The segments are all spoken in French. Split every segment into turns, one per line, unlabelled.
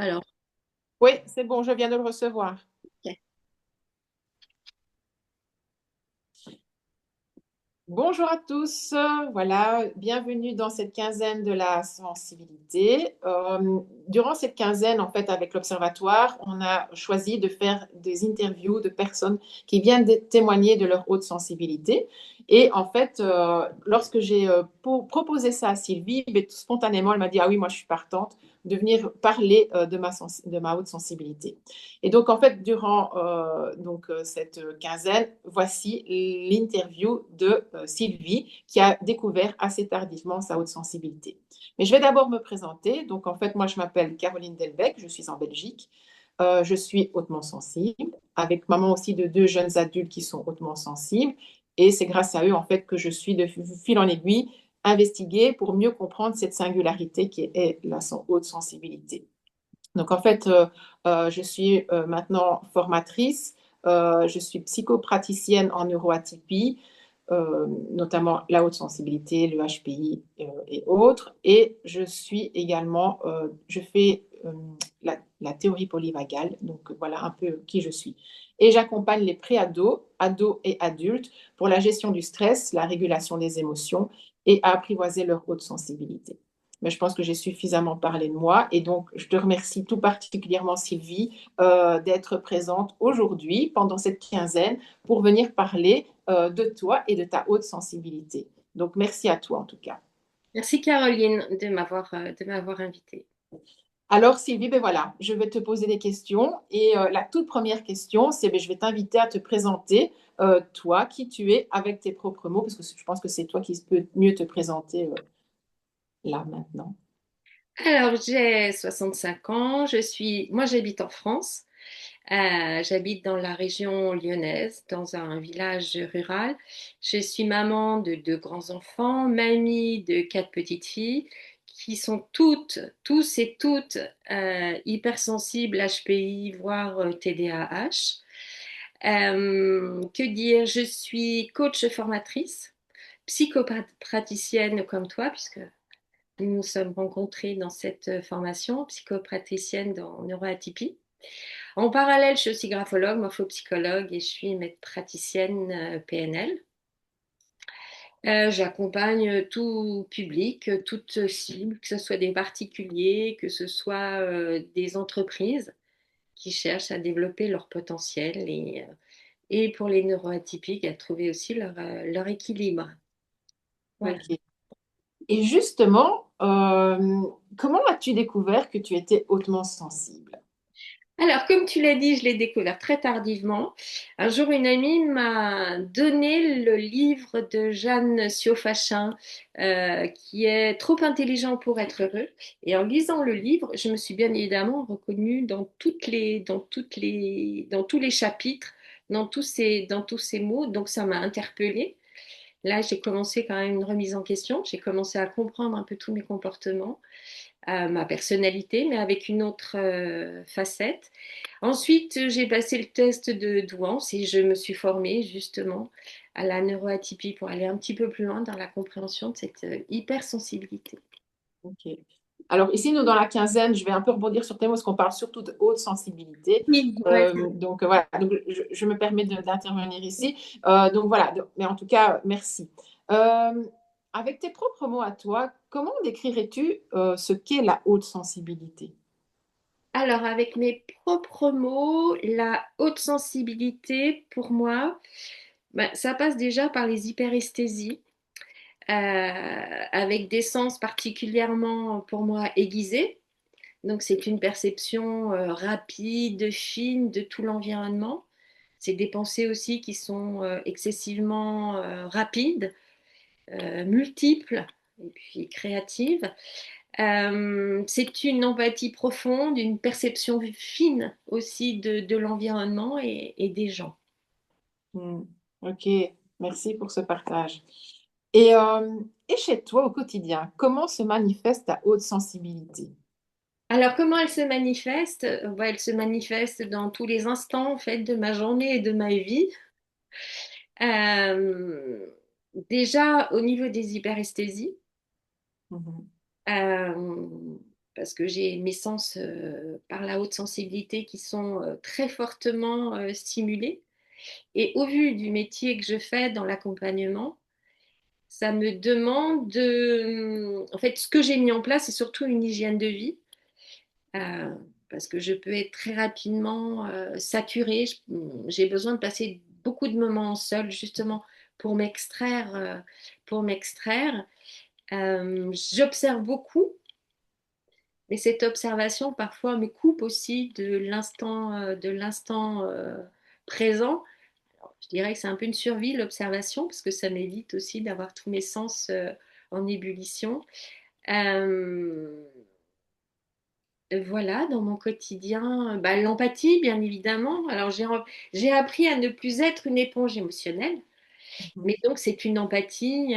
Alors,
Oui, c'est bon, je viens de le recevoir.
ok.
Bonjour à tous, voilà, bienvenue dans cette quinzaine de la sensibilité. Durant cette quinzaine, en fait, avec l'Observatoire, on a choisi de faire des interviews de personnes qui viennent de témoigner de leur haute sensibilité. Et en fait, lorsque j'ai proposé ça à Sylvie, ben, spontanément, elle m'a dit, ah oui, moi je suis partante de venir parler de ma haute sensibilité. Et donc, en fait, durant cette quinzaine, voici l'interview de Sylvie, qui a découvert assez tardivement sa haute sensibilité. Mais je vais d'abord me présenter. Donc, en fait, moi, je m'appelle Caroline Delbecq, je suis en Belgique. Je suis hautement sensible, avec maman aussi de deux jeunes adultes qui sont hautement sensibles. Et c'est grâce à eux, en fait, que je suis de fil en aiguille investiguée pour mieux comprendre cette singularité qui est la haute sensibilité. Donc, en fait, je suis maintenant formatrice, je suis psychopraticienne en neuroatypie, notamment la haute sensibilité, le HPI et autres. Et je suis également, je fais la théorie polyvagale, donc voilà un peu qui je suis. Et j'accompagne les préados, ados et adultes pour la gestion du stress, la régulation des émotions et à apprivoiser leur haute sensibilité. Mais je pense que j'ai suffisamment parlé de moi. Et donc, je te remercie tout particulièrement, Sylvie, d'être présente aujourd'hui, pendant cette quinzaine, pour venir parler de toi et de ta haute sensibilité. Donc, merci à toi en tout cas.
Merci Caroline de m'avoir invitée.
Alors, Sylvie, ben voilà, je vais te poser des questions. Et la toute première question, c'est ben, je vais t'inviter à te présenter, toi, qui tu es, avec tes propres mots, parce que je pense que c'est toi qui peux mieux te présenter là maintenant.
Alors, j'ai 65 ans, moi j'habite en France. J'habite dans la région lyonnaise, dans un village rural. Je suis maman de deux grands-enfants, mamie de quatre petites filles qui sont toutes, tous et toutes hypersensibles HPI, voire TDAH. Que dire? Je suis coach formatrice, psychopraticienne comme toi, puisque nous nous sommes rencontrés dans cette formation, psychopraticienne dans neuroatypie. En parallèle, je suis aussi graphologue, morphopsychologue et je suis maître praticienne PNL. J'accompagne tout public, toute cible, que ce soit des particuliers, que ce soit des entreprises qui cherchent à développer leur potentiel et pour les neuroatypiques, à trouver aussi leur équilibre. Voilà.
Ok. Et justement, comment as-tu découvert que tu étais hautement sensible?
Alors, comme tu l'as dit, je l'ai découvert très tardivement. Un jour, une amie m'a donné le livre de Jeanne Siofachin, qui est Trop intelligent pour être heureux. Et en lisant le livre, je me suis bien évidemment reconnue dans tous les chapitres, dans tous ces mots. Donc, ça m'a interpellée. Là, j'ai commencé quand même une remise en question. J'ai commencé à comprendre un peu tous mes comportements, ma personnalité, mais avec une autre facette. Ensuite, j'ai passé le test de Douance et je me suis formée justement à la neuroatypie pour aller un petit peu plus loin dans la compréhension de cette hypersensibilité.
Ok. Alors ici, nous, dans la quinzaine, je vais un peu rebondir sur tes mots, parce qu'on parle surtout de haute sensibilité.
Oui, ouais.
Donc voilà, donc, je me permets d'intervenir ici. Donc voilà, mais en tout cas, merci. Euh, Avec tes propres mots à toi, comment décrirais-tu ce qu'est la haute sensibilité?
Alors, avec mes propres mots, la haute sensibilité, pour moi, ben, ça passe déjà par les hyperesthésies, avec des sens particulièrement, pour moi, aiguisés. Donc, c'est une perception rapide, fine de tout l'environnement. C'est des pensées aussi qui sont excessivement rapides, multiples et puis créatives. C'est une empathie profonde, une perception fine aussi de l'environnement et des gens.
Hmm. Ok, merci pour ce partage. Et, euh, et chez toi, au quotidien, comment se manifeste ta haute sensibilité?
Alors, comment elle se manifeste? Ouais, elle se manifeste dans tous les instants en fait, de ma journée et de ma vie. Euh, Déjà, au niveau des hyperesthésies,
Mhm.
Euh, parce que j'ai mes sens par la haute sensibilité qui sont très fortement stimulés. Et au vu du métier que je fais dans l'accompagnement, ça me demande de... En fait, ce que j'ai mis en place, c'est surtout une hygiène de vie, euh, parce que je peux être très rapidement saturée. J'ai besoin de passer beaucoup de moments seule, justement, pour m'extraire. Pour m'extraire. J'observe beaucoup, mais cette observation parfois me coupe aussi de l'instant présent. Je dirais que c'est un peu une survie, l'observation, parce que ça m'évite aussi d'avoir tous mes sens en ébullition. Euh, voilà, dans mon quotidien, bah, l'empathie, bien évidemment. Alors, j'ai appris à ne plus être une éponge émotionnelle, mais
Mhm.
donc c'est une empathie,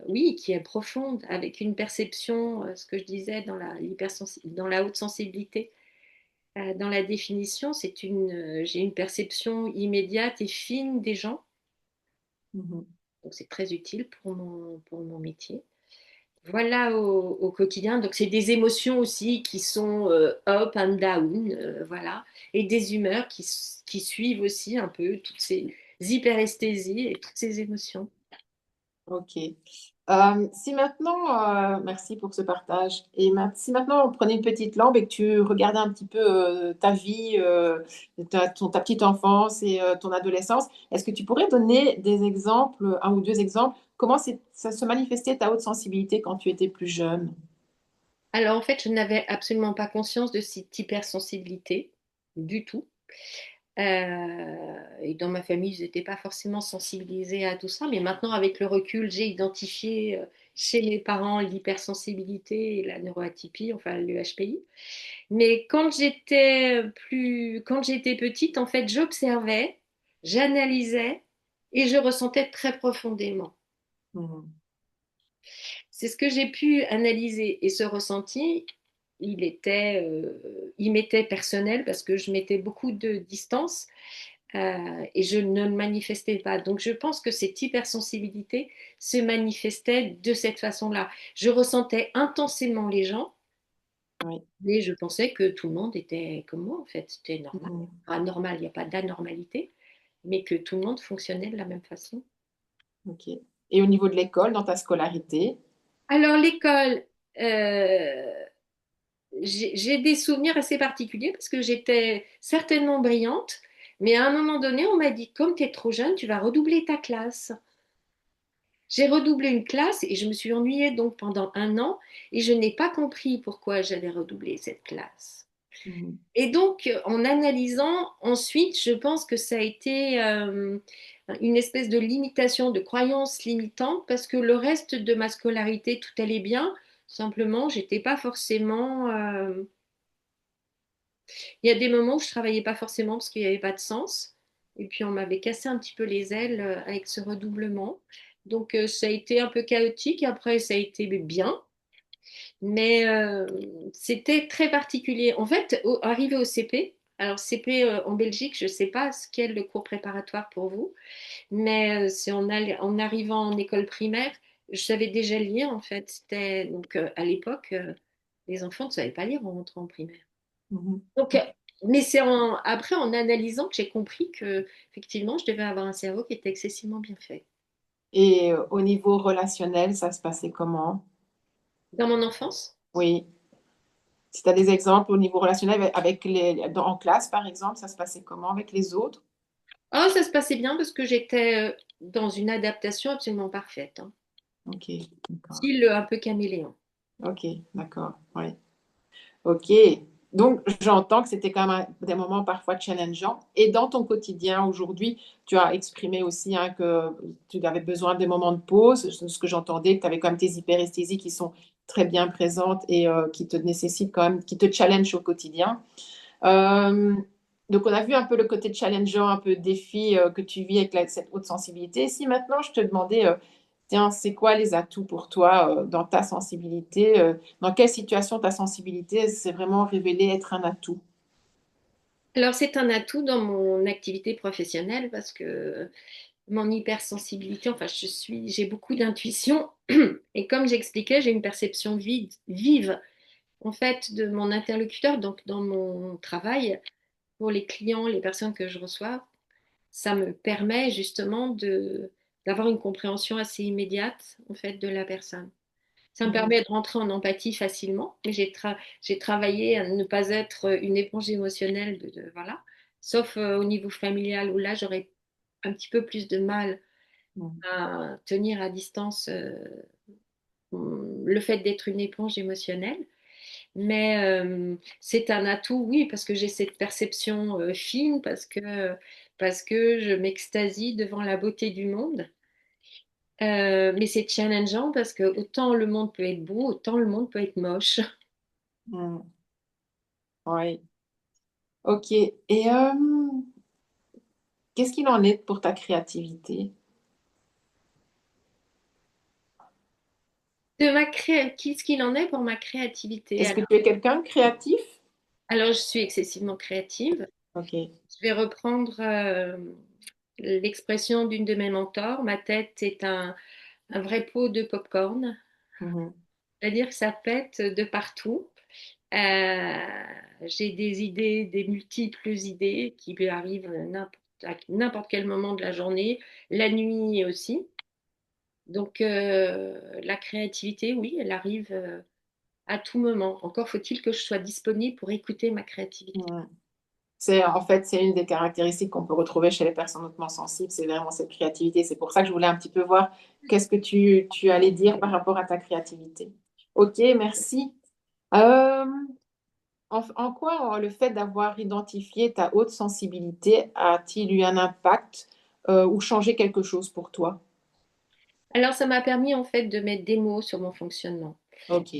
oui, qui est profonde, avec une perception, ce que je disais dans la haute sensibilité. Dans la définition, j'ai une perception immédiate et fine des gens.
Mhm.
Donc, c'est très utile pour mon métier. Voilà au quotidien. Donc, c'est des émotions aussi qui sont up and down, voilà. Et des humeurs qui suivent aussi un peu toutes ces hyperesthésies et toutes ces émotions.
Ok. Si maintenant, merci pour ce partage. Si maintenant on prenait une petite lampe et que tu regardais un petit peu ta vie, ta petite enfance et ton adolescence, est-ce que tu pourrais donner des exemples, un ou deux exemples, comment ça se manifestait ta haute sensibilité quand tu étais plus jeune?
Alors, en fait, je n'avais absolument pas conscience de cette hypersensibilité du tout. Et dans ma famille, ils n'étaient pas forcément sensibilisés à tout ça, mais maintenant, avec le recul, j'ai identifié chez mes parents l'hypersensibilité et la neuroatypie, enfin le HPI. Mais quand j'étais petite, en fait, j'observais, j'analysais et je ressentais très profondément.
Mhm.
C'est ce que j'ai pu analyser et ce ressenti, il m'était personnel parce que je mettais beaucoup de distance et je ne le manifestais pas. Donc je pense que cette hypersensibilité se manifestait de cette façon-là. Je ressentais intensément les gens,
Oui.
mais je pensais que tout le monde était comme moi en fait. C'était normal.
Mhm.
Anormal, il n'y a pas d'anormalité, mais que tout le monde fonctionnait de la même façon.
Ok. Et au niveau de l'école, dans ta scolarité?
Alors l'école, euh, j'ai des souvenirs assez particuliers parce que j'étais certainement brillante, mais à un moment donné, on m'a dit, comme tu es trop jeune, tu vas redoubler ta classe. J'ai redoublé une classe et je me suis ennuyée donc pendant un an et je n'ai pas compris pourquoi j'allais redoubler cette classe.
Mhm.
Et donc, en analysant, ensuite, je pense que ça a été une espèce de limitation, de croyance limitante, parce que le reste de ma scolarité, tout allait bien. Simplement, j'étais pas forcément. Il y a des moments où je travaillais pas forcément parce qu'il n'y avait pas de sens. Et puis, on m'avait cassé un petit peu les ailes avec ce redoublement. Donc, ça a été un peu chaotique. Après, ça a été bien. Mais c'était très particulier. En fait, arrivé au CP, alors CP en Belgique, je ne sais pas ce qu'est le cours préparatoire pour vous, mais c'est en arrivant en école primaire, je savais déjà lire en fait. C'était donc à l'époque, les enfants ne savaient pas lire en rentrant en primaire.
Mhm.
Donc, mais après en analysant que j'ai compris que effectivement, je devais avoir un cerveau qui était excessivement bien fait.
Et au niveau relationnel, ça se passait comment?
Dans mon enfance.
Oui. Si tu as des exemples au niveau relationnel en classe, par exemple, ça se passait comment avec les autres?
Oh, ça se passait bien parce que j'étais dans une adaptation absolument parfaite, hein.
Ok, d'accord.
Style un peu caméléon.
Ok, d'accord. Oui. Ok. Donc, j'entends que c'était quand même des moments parfois challengeants. Et dans ton quotidien aujourd'hui, tu as exprimé aussi hein, que tu avais besoin des moments de pause. Ce que j'entendais, que tu avais quand même tes hyperesthésies qui sont très bien présentes et qui te nécessitent quand même, qui te challenge au quotidien. Euh, donc, on a vu un peu le côté challengeant, un peu défi que tu vis avec cette haute sensibilité. Si maintenant je te demandais, tiens, c'est quoi les atouts pour toi dans ta sensibilité? Dans quelle situation ta sensibilité s'est vraiment révélée être un atout?
Alors, c'est un atout dans mon activité professionnelle parce que mon hypersensibilité, enfin, j'ai beaucoup d'intuition et comme j'expliquais, j'ai une perception vive en fait, de mon interlocuteur, donc dans mon travail, pour les clients, les personnes que je reçois, ça me permet justement d'avoir une compréhension assez immédiate, en fait, de la personne. Ça me
Mhm.
permet de rentrer en empathie facilement, mais j'ai travaillé à ne pas être une éponge émotionnelle, voilà. Sauf au niveau familial où là, j'aurais un petit peu plus de mal
Mhm.
à tenir à distance le fait d'être une éponge émotionnelle. Mais c'est un atout, oui, parce que j'ai cette perception fine, parce que je m'extasie devant la beauté du monde. Mais c'est challengeant parce que autant le monde peut être beau, autant le monde peut être moche.
Mhm. Oui. Ok. Et qu'est-ce qu'il en est pour ta créativité?
Qu'est-ce qu'il en est pour ma créativité?
Est-ce que tu es quelqu'un de créatif?
Alors, je suis excessivement créative.
Ok.
Je vais reprendre l'expression d'une de mes mentors. Ma tête est un vrai pot de popcorn.
Mhm.
C'est-à-dire que ça pète de partout. Euh, j'ai des idées, des multiples idées qui lui arrivent à n'importe quel moment de la journée, la nuit aussi. Donc la créativité, oui, elle arrive à tout moment. Encore faut-il que je sois disponible pour écouter ma créativité.
Mhm. En fait, c'est une des caractéristiques qu'on peut retrouver chez les personnes hautement sensibles, c'est vraiment cette créativité. C'est pour ça que je voulais un petit peu voir qu'est-ce que tu allais dire par rapport à ta créativité. Ok, merci. Euh, en quoi le fait d'avoir identifié ta haute sensibilité a-t-il eu un impact ou changé quelque chose pour toi?
Alors ça m'a permis en fait de mettre des mots sur mon fonctionnement.
Ok.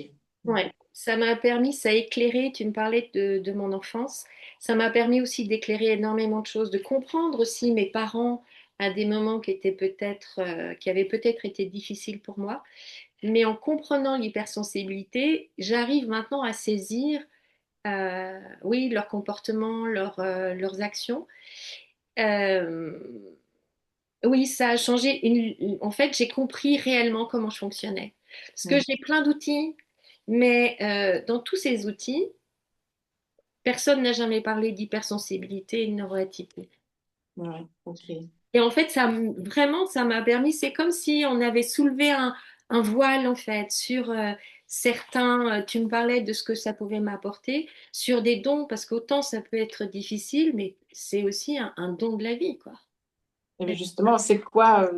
Ouais, ça m'a permis, ça a éclairé, tu me parlais de mon enfance, ça m'a permis aussi d'éclairer énormément de choses, de comprendre aussi mes parents à des moments qui étaient peut-être, qui avaient peut-être été difficiles pour moi. Mais en comprenant l'hypersensibilité, j'arrive maintenant à saisir, oui, leur comportement, leurs actions. Euh, oui, ça a changé. En fait, j'ai compris réellement comment je fonctionnais. Parce que
Mm.
j'ai plein d'outils, mais dans tous ces outils, personne n'a jamais parlé d'hypersensibilité et de neuroatypie.
Ouais, ok.
Et en fait, vraiment, ça m'a permis, c'est comme si on avait soulevé un voile, en fait, sur certains, tu me parlais de ce que ça pouvait m'apporter, sur des dons, parce qu'autant ça peut être difficile, mais c'est aussi un don de la vie, quoi.
Et bien justement, c'est quoi,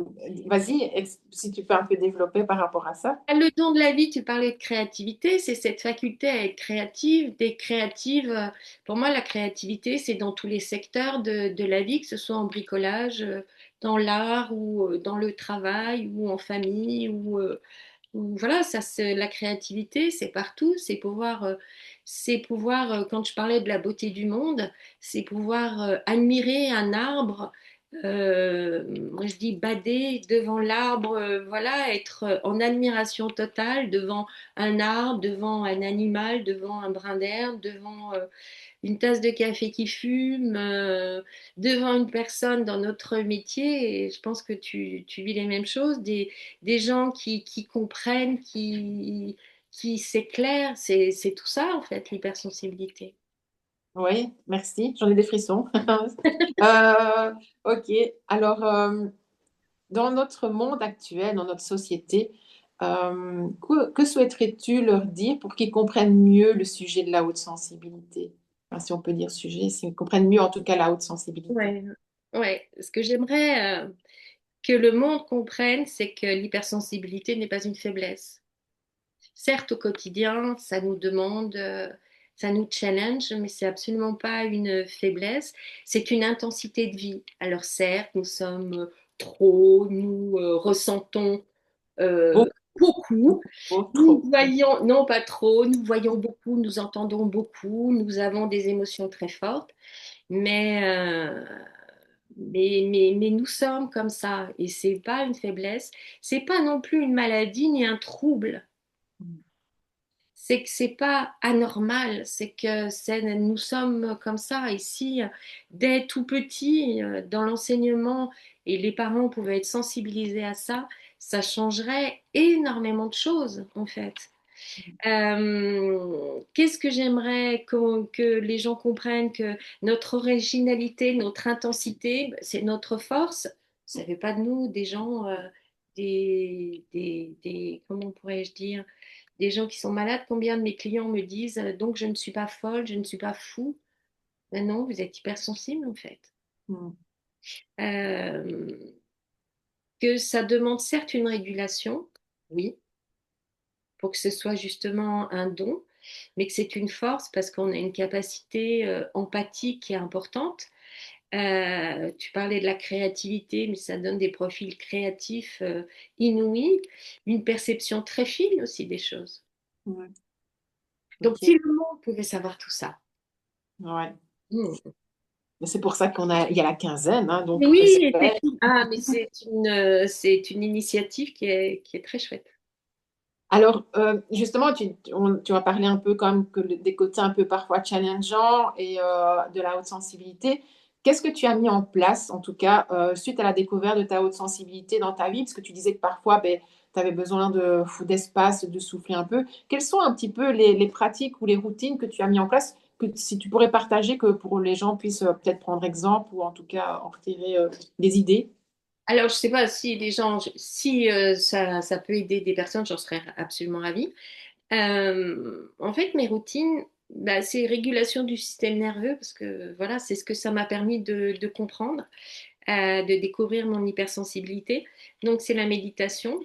vas-y, si tu peux un peu développer par rapport à ça.
Le don de la vie, tu parlais de créativité, c'est cette faculté à être créative, d'être créative. Pour moi, la créativité, c'est dans tous les secteurs de la vie, que ce soit en bricolage, dans l'art ou dans le travail ou en famille voilà, la créativité, c'est partout, c'est pouvoir, quand je parlais de la beauté du monde, c'est pouvoir admirer un arbre. Moi, je dis bader devant l'arbre, voilà, être en admiration totale devant un arbre, devant un animal, devant un brin d'herbe, devant une tasse de café qui fume, devant une personne dans notre métier. Et je pense que tu vis les mêmes choses, des gens qui comprennent, qui s'éclairent. C'est tout ça, en fait, l'hypersensibilité.
Oui, merci, j'en ai des frissons. Euh, ok, alors, dans notre monde actuel, dans notre société, que souhaiterais-tu leur dire pour qu'ils comprennent mieux le sujet de la haute sensibilité? Enfin, si on peut dire sujet, s'ils comprennent mieux en tout cas la haute sensibilité.
Ouais, ouais. Ce que j'aimerais que le monde comprenne, c'est que l'hypersensibilité n'est pas une faiblesse. Certes, au quotidien, ça nous demande, ça nous challenge, mais c'est absolument pas une faiblesse. C'est une intensité de vie. Alors certes, nous sommes trop, nous ressentons euh,
Beaucoup,
beaucoup. Nous
trop.
voyons, non pas trop, nous voyons beaucoup, nous entendons beaucoup, nous avons des émotions très fortes, mais, mais nous sommes comme ça et c'est pas une faiblesse, c'est pas non plus une maladie ni un trouble. C'est que c'est pas anormal, c'est que nous sommes comme ça ici dès tout petit dans l'enseignement et les parents pouvaient être sensibilisés à ça, ça changerait énormément de choses en fait. Qu'est-ce que j'aimerais que les gens comprennent que notre originalité, notre intensité, c'est notre force. Ça ne fait pas de nous des gens, comment pourrais-je dire, des gens qui sont malades. Combien de mes clients me disent, donc je ne suis pas folle, je ne suis pas fou. Ben non, vous êtes hypersensible en fait.
Mm.
Euh, que ça demande certes une régulation, oui, pour que ce soit justement un don, mais que c'est une force parce qu'on a une capacité empathique qui est importante. Tu parlais de la créativité, mais ça donne des profils créatifs inouïs, une perception très fine aussi des choses.
Ouais.
Donc,
Ok.
si le monde pouvait savoir tout ça.
Ouais.
Hmm.
Mais c'est pour ça il y a la quinzaine, hein, donc
Oui,
respect.
mais c'est une initiative qui est très chouette.
Alors, justement, tu as parlé un peu comme que des côtés un peu parfois challengeants et de la haute sensibilité. Qu'est-ce que tu as mis en place, en tout cas, suite à la découverte de ta haute sensibilité dans ta vie? Parce que tu disais que parfois, ben, tu avais besoin d'espace, de souffler un peu. Quelles sont un petit peu les pratiques ou les routines que tu as mis en place, que si tu pourrais partager, que pour les gens puissent peut-être prendre exemple ou en tout cas en retirer des idées?
Alors, je ne sais pas si les gens, si ça peut aider des personnes, j'en serais absolument ravie. En fait, mes routines, bah, c'est régulation du système nerveux parce que voilà, c'est ce que ça m'a permis de comprendre, de découvrir mon hypersensibilité. Donc, c'est la méditation.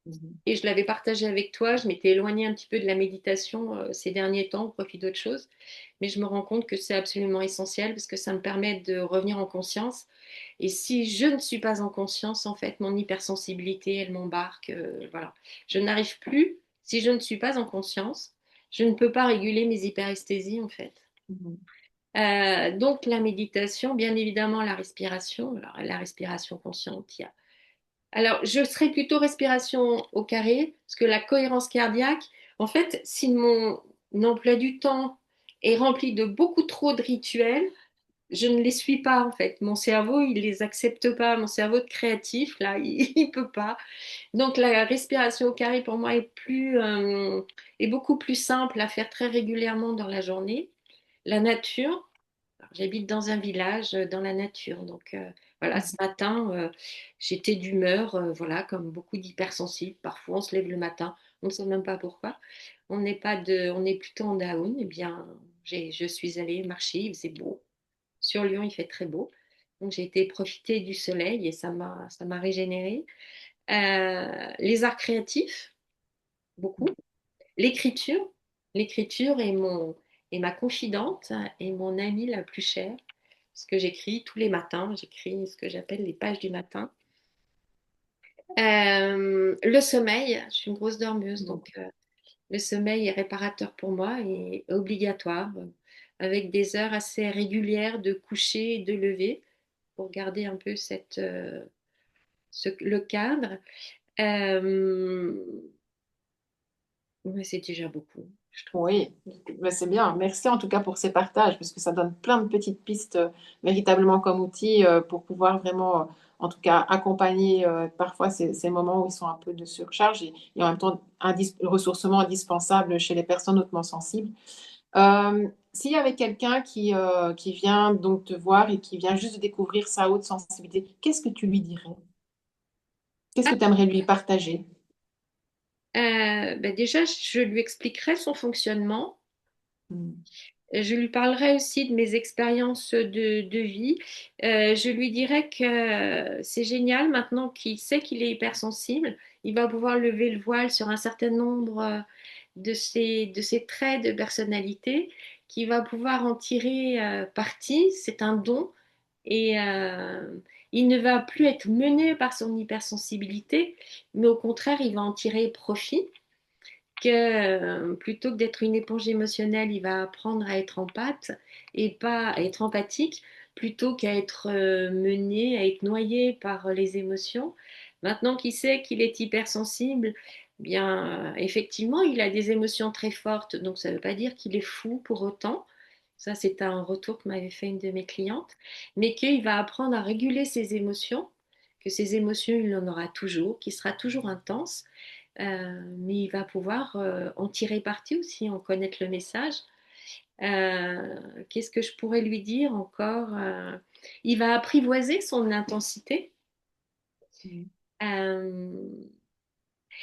Mhm.
Et je l'avais partagé avec toi. Je m'étais éloignée un petit peu de la méditation ces derniers temps au profit d'autre chose. Mais je me rends compte que c'est absolument essentiel parce que ça me permet de revenir en conscience. Et si je ne suis pas en conscience, en fait, mon hypersensibilité, elle m'embarque. Voilà. Je n'arrive plus, si je ne suis pas en conscience, je ne peux pas réguler mes hyperesthésies, en fait.
Mhm.
Donc la méditation, bien évidemment la respiration, alors la respiration consciente, il y a alors, je serais plutôt respiration au carré, parce que la cohérence cardiaque, en fait, si mon emploi du temps est rempli de beaucoup trop de rituels, je ne les suis pas, en fait. Mon cerveau, il les accepte pas. Mon cerveau de créatif, là, il peut pas. Donc, la respiration au carré, pour moi, est beaucoup plus simple à faire très régulièrement dans la journée. La nature, alors, j'habite dans un village, dans la nature. Donc, voilà, ce matin, j'étais d'humeur, voilà, comme beaucoup d'hypersensibles. Parfois, on se lève le matin, on ne sait même pas pourquoi. On est plutôt en down. Eh bien, je suis allée marcher, il faisait beau. Sur Lyon, il fait très beau. Donc, j'ai été profiter du soleil et ça m'a régénéré. Les arts créatifs, beaucoup. L'écriture, l'écriture est ma confidente et mon amie la plus chère. Parce que j'écris tous les matins, j'écris ce que j'appelle les pages du matin. Le sommeil, je suis une grosse dormeuse,
Mhm.
donc le sommeil est réparateur pour moi et obligatoire, avec des heures assez régulières de coucher et de lever pour garder un peu le cadre. Euh, mais c'est déjà beaucoup, je trouve.
Oui, mais c'est bien. Merci en tout cas pour ces partages, parce que ça donne plein de petites pistes véritablement comme outil pour pouvoir vraiment, en tout cas, accompagner parfois ces moments où ils sont un peu de surcharge et en même temps ressourcement indispensable chez les personnes hautement sensibles. S'il y avait quelqu'un qui vient donc te voir et qui vient juste de découvrir sa haute sensibilité, qu'est-ce que tu lui dirais? Qu'est-ce que tu aimerais lui partager?
Ben déjà, je lui expliquerai son fonctionnement.
Mm.
Je lui parlerai aussi de mes expériences de vie. Je lui dirai que c'est génial maintenant qu'il sait qu'il est hypersensible. Il va pouvoir lever le voile sur un certain nombre de ses traits de personnalité, qu'il va pouvoir en tirer parti. C'est un don et il ne va plus être mené par son hypersensibilité, mais au contraire, il va en tirer profit que plutôt que d'être une éponge émotionnelle, il va apprendre à être empathe et pas à être empathique, plutôt qu'à être mené, à être noyé par les émotions. Maintenant qu'il sait qu'il est hypersensible, bien effectivement, il a des émotions très fortes, donc ça ne veut pas dire qu'il est fou pour autant. Ça, c'est un retour que m'avait fait une de mes clientes, mais qu'il va apprendre à réguler ses émotions, que ses émotions, il en aura toujours, qu'il sera toujours intense, mais il va pouvoir en tirer parti aussi, en connaître le message. Qu'est-ce que je pourrais lui dire encore? Il va apprivoiser son intensité.
Mm.
Euh,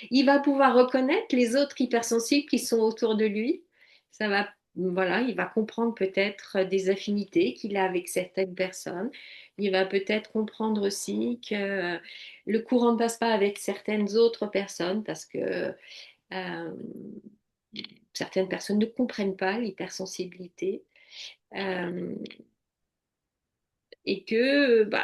il va pouvoir reconnaître les autres hypersensibles qui sont autour de lui. Ça va, voilà, il va comprendre peut-être des affinités qu'il a avec certaines personnes. Il va peut-être comprendre aussi que le courant ne passe pas avec certaines autres personnes parce que euh, certaines personnes ne comprennent pas l'hypersensibilité. Euh, et que bah,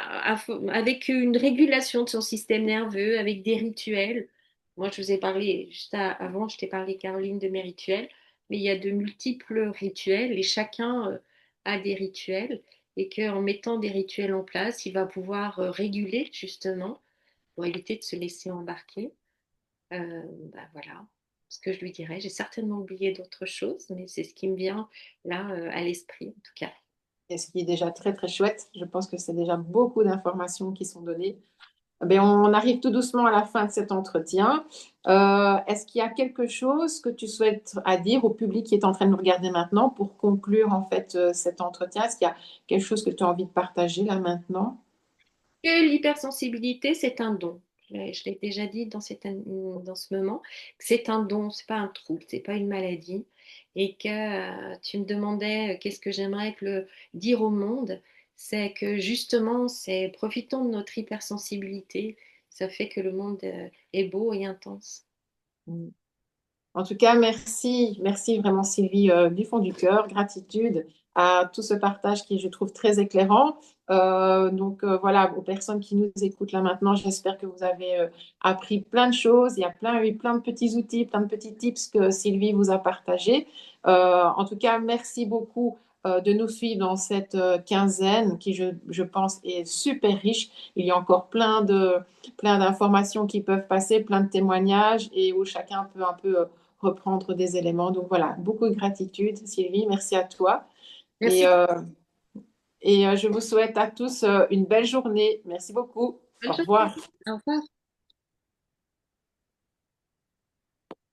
avec une régulation de son système nerveux, avec des rituels, moi je vous ai parlé juste avant, je t'ai parlé Caroline de mes rituels, mais il y a de multiples rituels et chacun a des rituels et qu'en mettant des rituels en place, il va pouvoir réguler justement pour éviter de se laisser embarquer. Bah, voilà ce que je lui dirais. J'ai certainement oublié d'autres choses, mais c'est ce qui me vient là à l'esprit en tout cas.
Et ce qui est déjà très, très chouette. Je pense que c'est déjà beaucoup d'informations qui sont données. Ben, on arrive tout doucement à la fin de cet entretien. Est-ce qu'il y a quelque chose que tu souhaites à dire au public qui est en train de nous regarder maintenant pour conclure en fait cet entretien? Est-ce qu'il y a quelque chose que tu as envie de partager là maintenant?
Que l'hypersensibilité, c'est un don. Je l'ai déjà dit dans ce moment, que c'est un don, c'est pas un trouble, c'est pas une maladie. Et que tu me demandais qu'est-ce que j'aimerais dire au monde, c'est que justement, c'est profitons de notre hypersensibilité. Ça fait que le monde est beau et intense.
Mm. En tout cas, merci, merci vraiment Sylvie du fond du cœur, gratitude à tout ce partage qui, je trouve, très éclairant. Voilà, aux personnes qui nous écoutent là maintenant, j'espère que vous avez appris plein de choses. Il y a eu plein de petits outils, plein de petits tips que Sylvie vous a partagés. En tout cas, merci beaucoup de nous suivre dans cette quinzaine qui, je pense, est super riche. Il y a encore plein d'informations qui peuvent passer, plein de témoignages et où chacun peut un peu reprendre des éléments. Donc voilà, beaucoup de gratitude, Sylvie. Merci à toi. Et,
Merci.
je vous souhaite à tous une belle journée. Merci beaucoup.
Bonne
Au
journée.
revoir.
Au revoir.